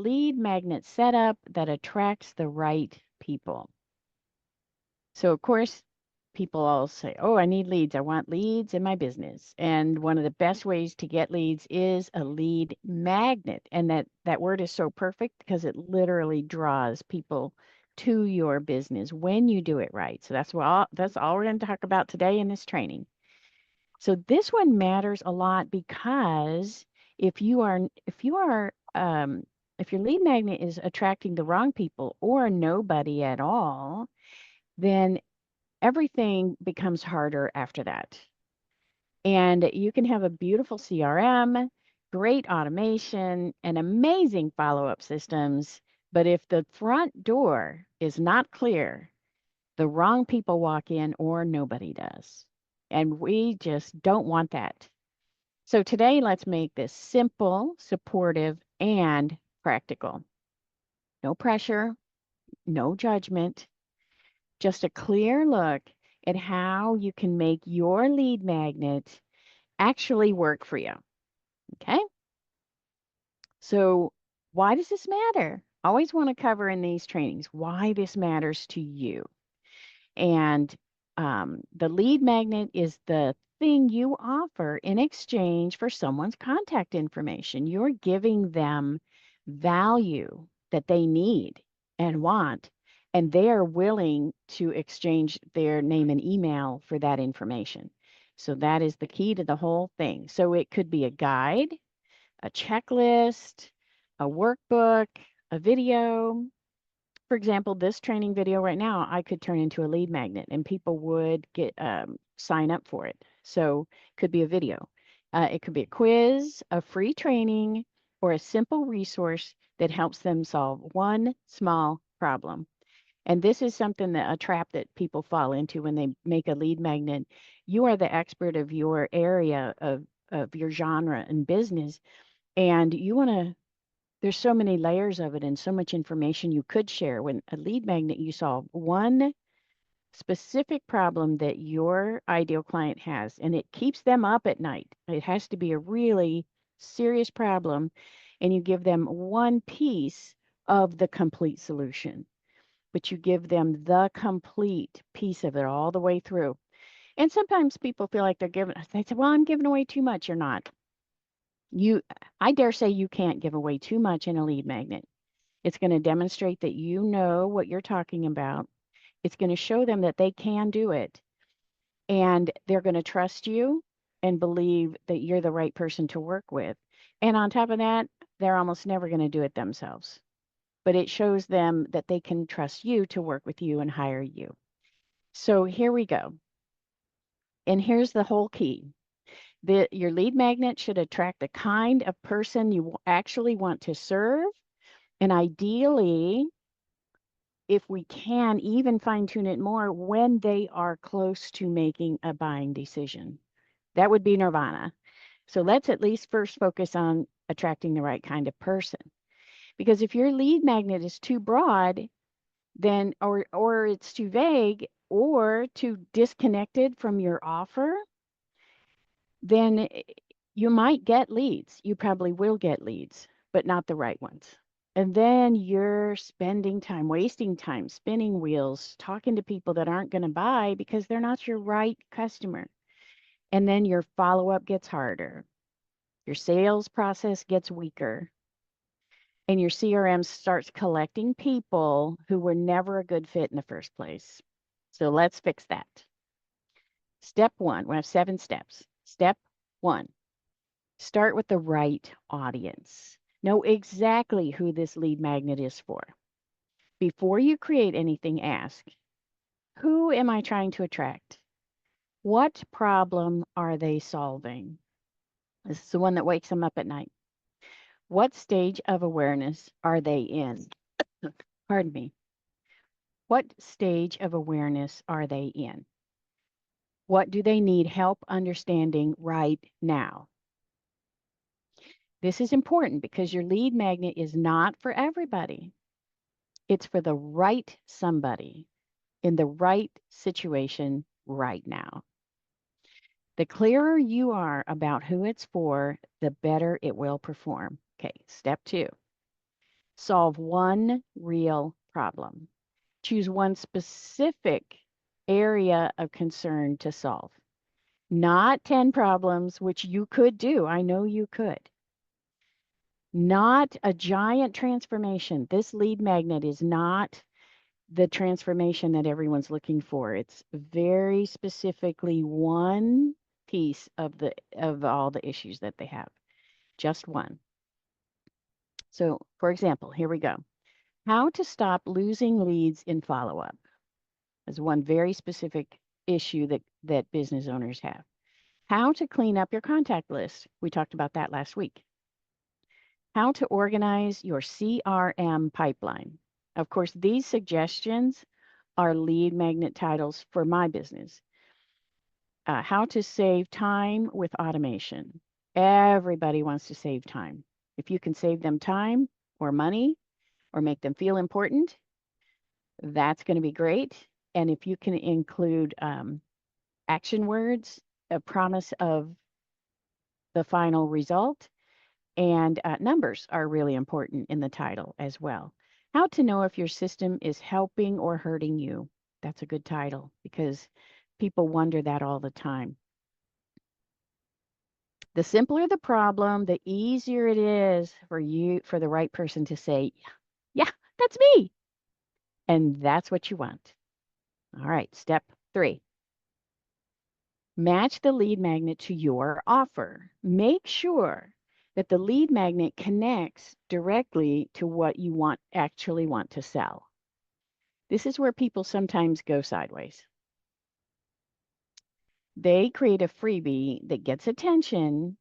lead magnet setup that attracts the right people. So, of course, people all say, oh, I need leads. I want leads in my business. And one of the best ways to get leads is a lead magnet. And that word is so perfect because it literally draws people to your business when you do it right. So that's all we're going to talk about today in this training. So this one matters a lot because if you are if you are if your lead magnet is attracting the wrong people or nobody at all, then everything becomes harder after that. And you can have a beautiful CRM, great automation, and amazing follow-up systems, but if the front door is not clear, the wrong people walk in or nobody does. And we just don't want that. So today, let's make this simple, supportive, and practical. No pressure, no judgment, just a clear look at how you can make your lead magnet actually work for you. Okay? So, why does this matter? Always want to cover in these trainings why this matters to you. And the lead magnet is the thing you offer in exchange for someone's contact information. You're giving them value that they need and want, and they are willing to exchange their name and email for that information. So that is the key to the whole thing. So it could be a guide, a checklist, a workbook, a video. For example, this training video right now, I could turn into a lead magnet and people would get sign up for it. So it could be a video. It could be a quiz, a free training, or a simple resource that helps them solve one small problem. And this is something that a trap that people fall into when they make a lead magnet. You are the expert of your area of your genre and business, and you want to there's so many layers of it and so much information you could share. When a lead magnet, you solve one specific problem that your ideal client has, and it keeps them up at night. It has to be a really serious problem, and you give them one piece of the complete solution, but you give them the complete piece of it all the way through. And sometimes people feel like they say, well, I'm giving away too much. You're not. You, I dare say you can't give away too much in a lead magnet. It's going to demonstrate that you know what you're talking about. It's going to show them that they can do it. And they're going to trust you and believe that you're the right person to work with. And on top of that, they're almost never going to do it themselves. But it shows them that they can trust you to work with you and hire you. So here we go. And here's the whole key. Your lead magnet should attract the kind of person you actually want to serve. And ideally, if we can even fine tune it more when they are close to making a buying decision. That would be nirvana. So let's at least first focus on attracting the right kind of person. Because if your lead magnet is too broad, then or it's too vague or too disconnected from your offer, then you might get leads. You probably will get leads, but not the right ones. And then you're spending time, wasting time, spinning wheels, talking to people that aren't going to buy because they're not your right customer. And then your follow up gets harder. Your sales process gets weaker. And your CRM starts collecting people who were never a good fit in the first place. So let's fix that. Step one, we have 7 steps. Step one, start with the right audience. Know exactly who this lead magnet is for. Before you create anything, ask, who am I trying to attract? What problem are they solving? This is the one that wakes them up at night. What stage of awareness are they in? Pardon me. What stage of awareness are they in? What do they need help understanding right now? This is important because your lead magnet is not for everybody. It's for the right somebody in the right situation right now. The clearer you are about who it's for, the better it will perform. Okay, step 2. solve one real problem. Choose one specific area of concern to solve, not 10 problems, which you could do. I know you could. Not a giant transformation. This lead magnet is not the transformation that everyone's looking for. It's very specifically one piece of all the issues that they have. Just one. So, for example, here we go. How to stop losing leads in follow-up is one very specific issue that business owners have. How to clean up your contact list. We talked about that last week. How to organize your CRM pipeline. Of course, these suggestions are lead magnet titles for my business. How to save time with automation. Everybody wants to save time. If you can save them time or money or make them feel important, that's going to be great. And if you can include action words, a promise of the final result, and numbers are really important in the title as well. How to know if your system is helping or hurting you. That's a good title because people wonder that all the time. The simpler the problem, the easier it is for the right person to say, yeah, that's me. And that's what you want. All right, step 3. Match the lead magnet to your offer. Make sure that the lead magnet connects directly to what you actually want to sell. This is where people sometimes go sideways. They create a freebie that gets attention,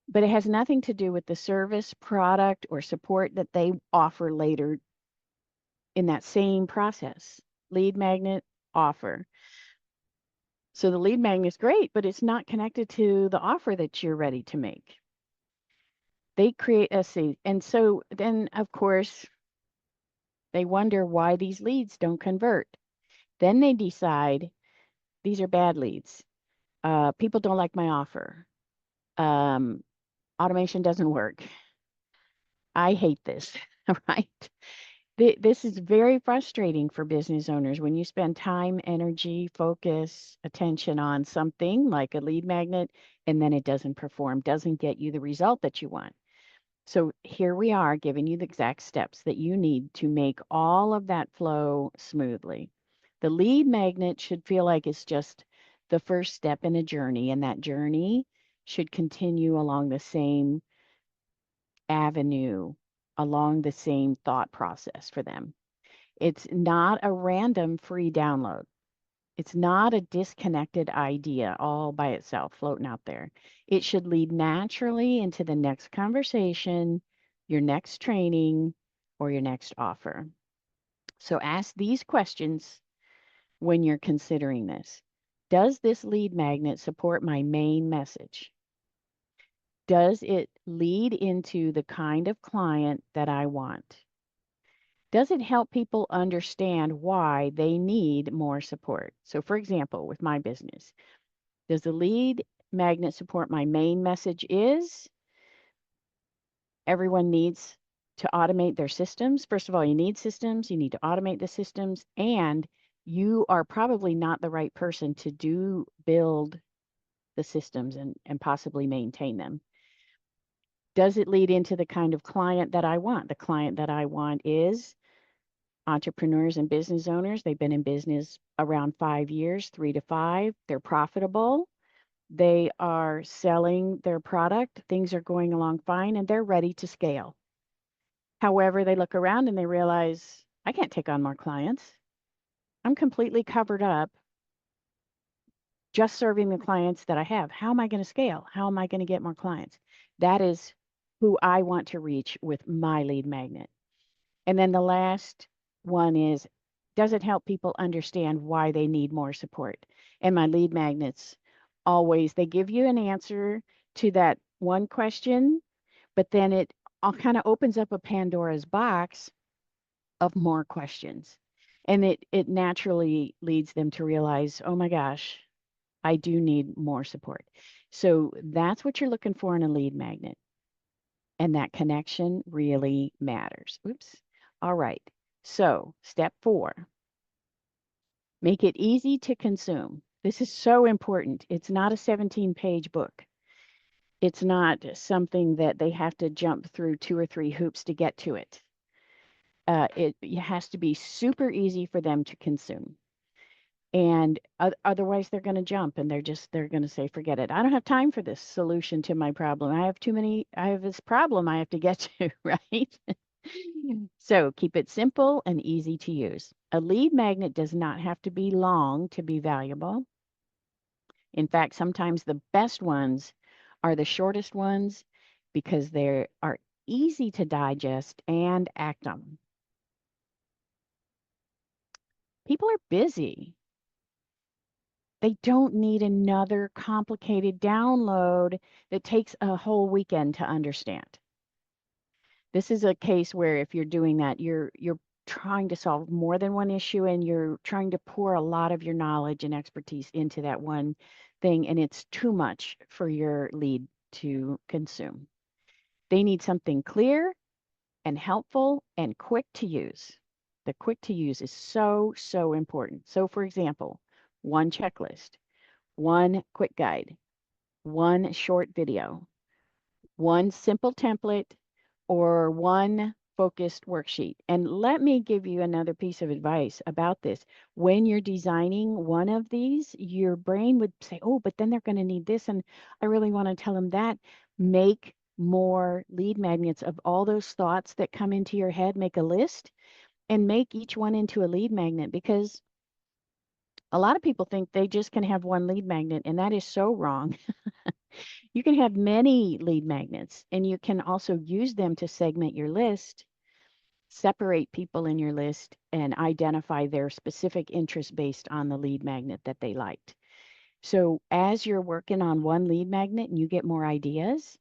but it has nothing to do with the service, product, or support that they offer later in that same process. Lead magnet offer. So the lead magnet is great, but it's not connected to the offer that you're ready to make. They create a seed. And so then, of course, they wonder why these leads don't convert. Then they decide these are bad leads. People don't like my offer. Automation doesn't work. I hate this, right? This is very frustrating for business owners when you spend time, energy, focus, attention on something like a lead magnet, and then it doesn't perform, doesn't get you the result that you want. So here we are giving you the exact steps that you need to make all of that flow smoothly. The lead magnet should feel like it's just the first step in a journey, and that journey should continue along the same avenue, along the same thought process for them. It's not a random free download. It's not a disconnected idea all by itself floating out there. It should lead naturally into the next conversation, your next training, or your next offer. So ask these questions when you're considering this. Does this lead magnet support my main message? Does it lead into the kind of client that I want? Does it help people understand why they need more support? So, for example, with my business, does the lead magnet support my main message is everyone needs to automate their systems? First of all, you need systems, you need to automate the systems, and you are probably not the right person to build the systems and possibly maintain them. Does it lead into the kind of client that I want? The client that I want is entrepreneurs and business owners. They've been in business around 5 years, 3 to 5. They're profitable. They are selling their product. Things are going along fine and they're ready to scale. However, they look around and they realize, I can't take on more clients. I'm completely covered up just serving the clients that I have. How am I going to scale? How am I going to get more clients? That is who I want to reach with my lead magnet. And then the last one is, does it help people understand why they need more support? And my lead magnets always, they give you an answer to that one question, but then it all kind of opens up a Pandora's box of more questions. And it naturally leads them to realize, oh my gosh, I do need more support. So that's what you're looking for in a lead magnet. And that connection really matters. Oops. All right. So, step 4, make it easy to consume. This is so important. It's not a 17-page book. It's not something that they have to jump through 2 or 3 hoops to get to it. It has to be super easy for them to consume. And otherwise, they're going to jump and they're going to say, forget it. I don't have time for this solution to my problem. I have this problem I have to get to, right? So keep it simple and easy to use. A lead magnet does not have to be long to be valuable. In fact, sometimes the best ones are the shortest ones because they are easy to digest and act on. People are busy. They don't need another complicated download that takes a whole weekend to understand. This is a case where if you're doing that, you're trying to solve more than one issue and you're trying to pour a lot of your knowledge and expertise into that one thing, and it's too much for your lead to consume. They need something clear and helpful and quick to use. The quick to use is so, so important. So for example, one checklist, one quick guide, one short video, one simple template, or one focused worksheet. And let me give you another piece of advice about this. When you're designing one of these, your brain would say, oh, but then they're going to need this. And I really want to tell them that. Make more lead magnets of all those thoughts that come into your head. Make a list and make each one into a lead magnet, because a lot of people think they just can have one lead magnet, and that is so wrong. You can have many lead magnets, and you can also use them to segment your list, separate people in your list, and identify their specific interest based on the lead magnet that they liked. So as you're working on one lead magnet and you get more ideas,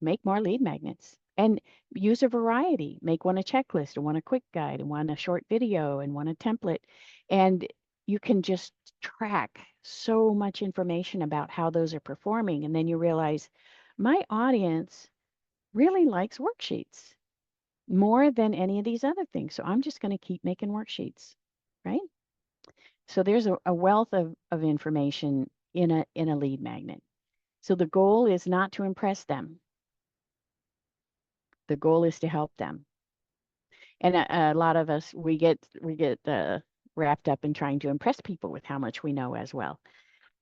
make more lead magnets and use a variety. Make one a checklist, and one a quick guide, and one a short video, and one a template. And you can just track so much information about how those are performing. And then you realize my audience really likes worksheets more than any of these other things. So I'm just going to keep making worksheets, right? So there's a wealth of information in a lead magnet. So the goal is not to impress them. The goal is to help them. And a lot of us, we get wrapped up in trying to impress people with how much we know as well.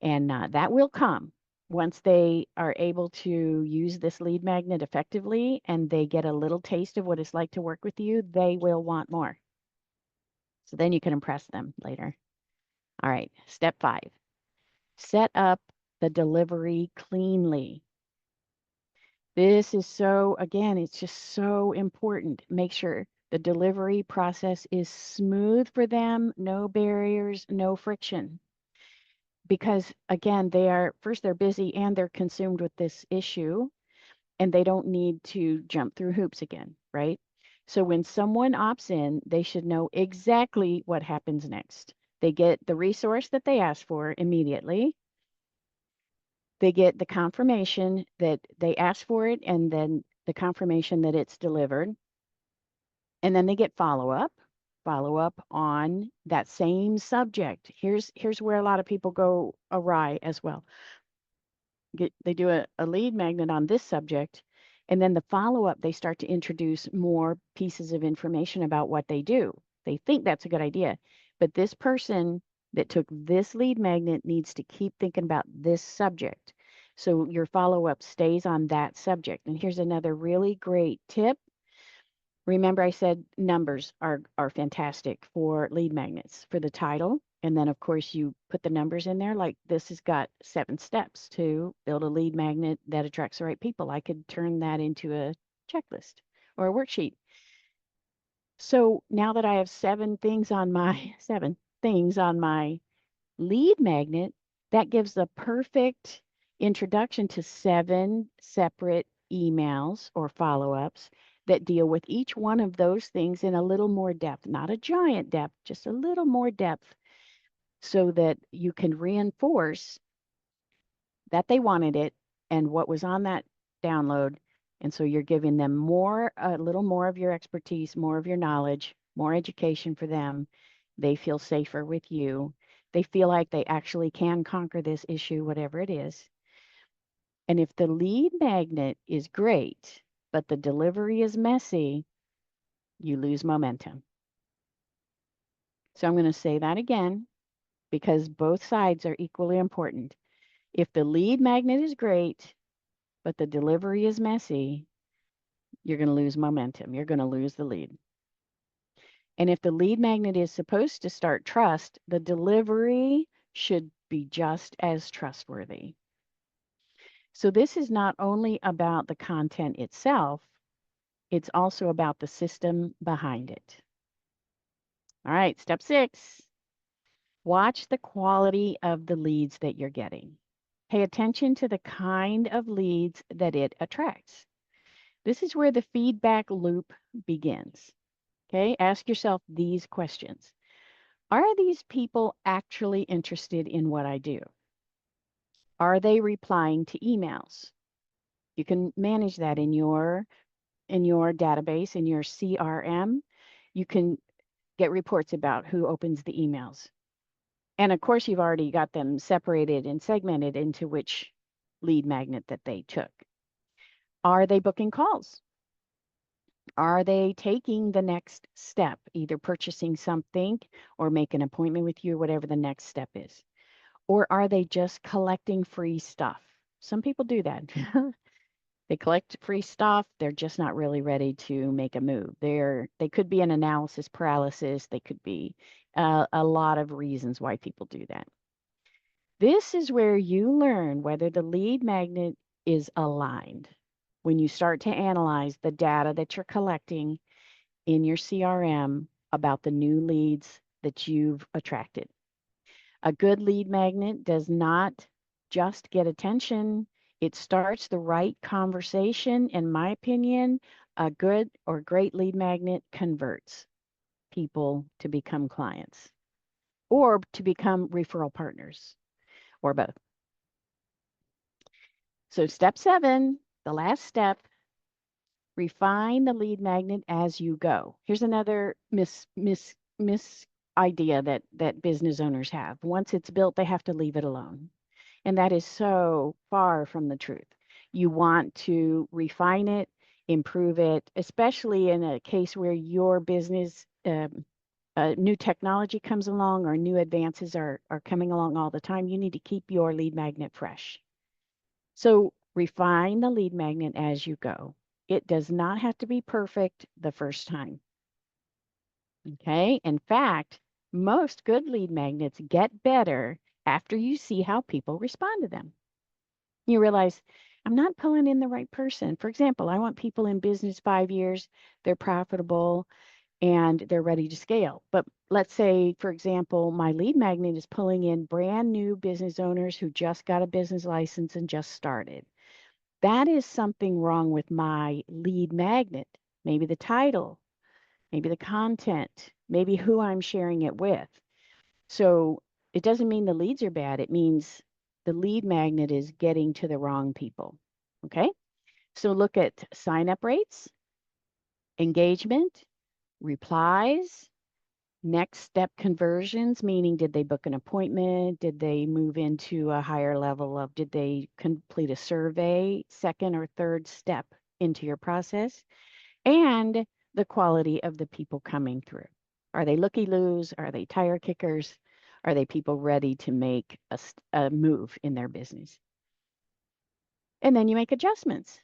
And that will come once they are able to use this lead magnet effectively and they get a little taste of what it's like to work with you, they will want more. So then you can impress them later. All right, step 5, set up the delivery cleanly. This is so, again, it's just so important. Make sure the delivery process is smooth for them, no barriers, no friction. Because again, they're busy and they're consumed with this issue, and they don't need to jump through hoops again, right? So when someone opts in, they should know exactly what happens next. They get the resource that they asked for immediately. They get the confirmation that they asked for it, and then the confirmation that it's delivered. And then they get follow up on that same subject. Here's where a lot of people go awry as well. They do a lead magnet on this subject, and then the follow-up, they start to introduce more pieces of information about what they do. They think that's a good idea, but this person that took this lead magnet needs to keep thinking about this subject. So your follow-up stays on that subject. And here's another really great tip. Remember, I said numbers are fantastic for lead magnets for the title. And then, of course, you put the numbers in there. Like this has got 7 steps to build a lead magnet that attracts the right people. I could turn that into a checklist or a worksheet. So now that I have 7 things on my 7 things on my lead magnet, that gives the perfect introduction to 7 separate emails or follow-ups that deal with each one of those things in a little more depth, not a giant depth, just a little more depth, so that you can reinforce that they wanted it and what was on that download And so you're giving them more, a little more of your expertise, more of your knowledge, more education for them. They feel safer with you. They feel like they actually can conquer this issue, whatever it is. And if the lead magnet is great, but the delivery is messy, you lose momentum. So I'm going to say that again because both sides are equally important. If the lead magnet is great, but the delivery is messy, you're going to lose momentum. You're going to lose the lead. And if the lead magnet is supposed to start trust, the delivery should be just as trustworthy. So this is not only about the content itself, it's also about the system behind it. All right, step 6. Watch the quality of the leads that you're getting. Pay attention to the kind of leads that it attracts. This is where the feedback loop begins. Okay, ask yourself these questions. Are these people actually interested in what I do? Are they replying to emails? You can manage that in your database, in your CRM. You can get reports about who opens the emails. And of course, you've already got them separated and segmented into which lead magnet that they took. Are they booking calls? Are they taking the next step, either purchasing something or make an appointment with you, whatever the next step is? Or are they just collecting free stuff? Some people do that. They collect free stuff. They're just not really ready to make a move. They could be an analysis paralysis. They could be a lot of reasons why people do that. This is where you learn whether the lead magnet is aligned. When you start to analyze the data that you're collecting in your CRM about the new leads that you've attracted. A good lead magnet does not just get attention, it starts the right conversation. In my opinion, a good or great lead magnet converts people to become clients or to become referral partners or both. So step 7, the last step, refine the lead magnet as you go. Here's another miss idea that business owners have. Once it's built, they have to leave it alone. And that is so far from the truth. You want to refine it, improve it, especially in a case where your business new technology comes along or new advances are coming along all the time. You need to keep your lead magnet fresh. So refine the lead magnet as you go. It does not have to be perfect the first time. Okay. In fact, most good lead magnets get better after you see how people respond to them. You realize, I'm not pulling in the right person. For example, I want people in business 5 years, they're profitable, and they're ready to scale. But let's say, for example, my lead magnet is pulling in brand new business owners who just got a business license and just started. That is something wrong with my lead magnet. Maybe the title, maybe the content, maybe who I'm sharing it with. So it doesn't mean the leads are bad. It means the lead magnet is getting to the wrong people. Okay. So look at sign up rates, engagement, replies, next step conversions, meaning did they book an appointment? Did they move into a higher level of, did they complete a survey, second or third step into your process? And the quality of the people coming through. Are they looky-loos? Are they tire kickers? Are they people ready to make a move in their business? And then you make adjustments.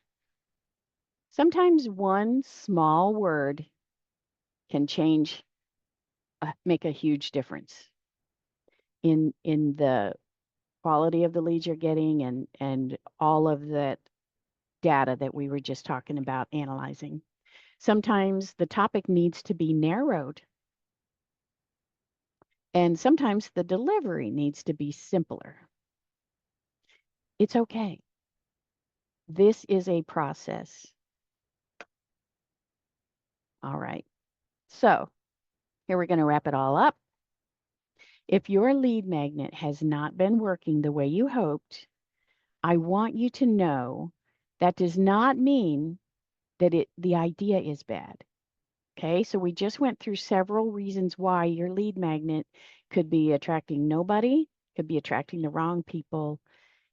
Sometimes one small word can make a huge difference in the quality of the leads you're getting and all of that data that we were just talking about analyzing. Sometimes the topic needs to be narrowed. And sometimes the delivery needs to be simpler. It's okay. This is a process. All right. So here we're going to wrap it all up. If your lead magnet has not been working the way you hoped, I want you to know that does not mean that the idea is bad. Okay, so we just went through several reasons why your lead magnet could be attracting nobody, could be attracting the wrong people,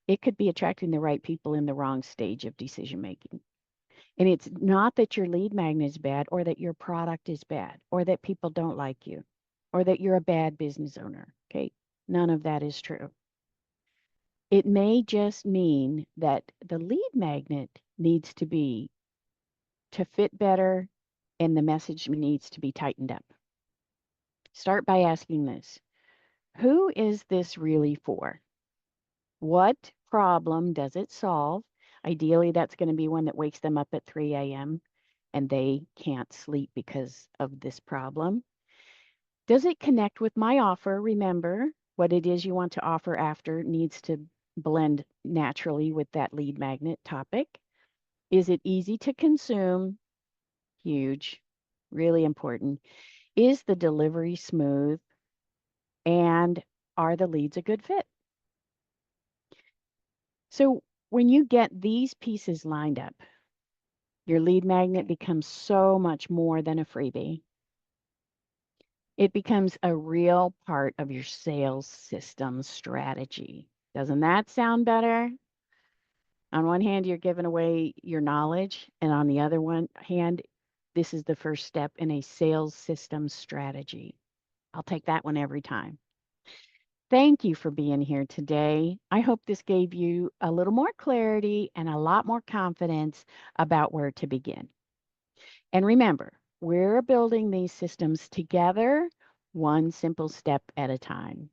it could be attracting the right people in the wrong stage of decision making. And it's not that your lead magnet is bad or that your product is bad or that people don't like you or that you're a bad business owner. Okay, none of that is true. It may just mean that the lead magnet needs to fit better and the message needs to be tightened up. Start by asking this: who is this really for? What problem does it solve? Ideally, that's going to be one that wakes them up at 3 a.m. and they can't sleep because of this problem. Does it connect with my offer? Remember, what it is you want to offer after needs to blend naturally with that lead magnet topic. Is it easy to consume? Huge, really important. Is the delivery smooth? And are the leads a good fit? So when you get these pieces lined up, your lead magnet becomes so much more than a freebie. It becomes a real part of your sales system strategy. Doesn't that sound better? On one hand, you're giving away your knowledge, and on the other one hand, this is the first step in a sales system strategy. I'll take that one every time. Thank you for being here today. I hope this gave you a little more clarity and a lot more confidence about where to begin. And remember, we're building these systems together, one simple step at a time.